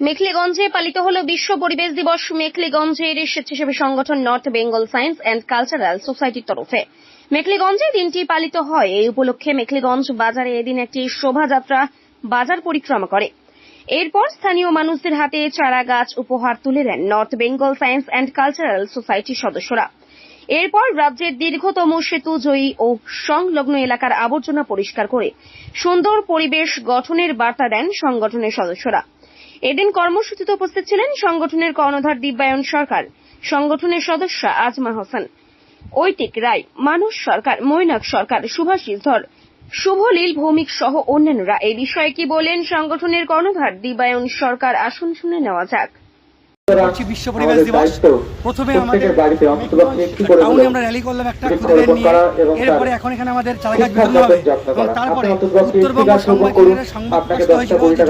মেখলিগঞ্জে পালিত হল বিশ্ব পরিবেশ দিবস। মেখলিগঞ্জের স্বেচ্ছাসেবী সংগঠন north Bengal science and cultural সোসাইটির তরফে মেখলিগঞ্জে দিনটি পালিত হয়। এই উপলক্ষে মেখলিগঞ্জ বাজারে এদিন একটি শোভাযাত্রা বাজার পরিক্রমা করে। এরপর স্থানীয় মানুষদের হাতে চারা গাছ উপহার তুলে দেন north Bengal science and cultural সোসাইটির সদস্যরা। এরপর রাজ্যের দীর্ঘতম সেতু জয়ী ও সংলগ্ন এলাকার আবর্জনা পরিষ্কার করে সুন্দর পরিবেশ গঠনের বার্তা দেন সংগঠনের সদস্যরা। এদিন কর্মসূচিতে উপস্থিত ছিলেন সংগঠনের কর্ণধার দিব্যায়ন সরকার, সংগঠনের সদস্য আজমা হোসেন, ঐতিক রায়, মানস সরকার, মৈনাক সরকার, সুভাষিস ধর, শুভলীল ভৌমিক সহ অন্যান্যরা। এই বিষয়ে কি বলেন সংগঠনের কর্ণধার দিব্যায়ন সরকার, আসুন শুনে নেওয়া যাক। বিশ্ব পরিবেশ দিবস। প্রথমে আমাদের টাউনে আমরা র্যালি করলাম একটা খুদেদের নিয়ে, এরপরে এখন এখানে আমাদের চারা গাছ বিতরণ হবে এবং তারপরে উত্তরবঙ্গ সংবাদ সংবাদ প্রকাশিত হয়েছে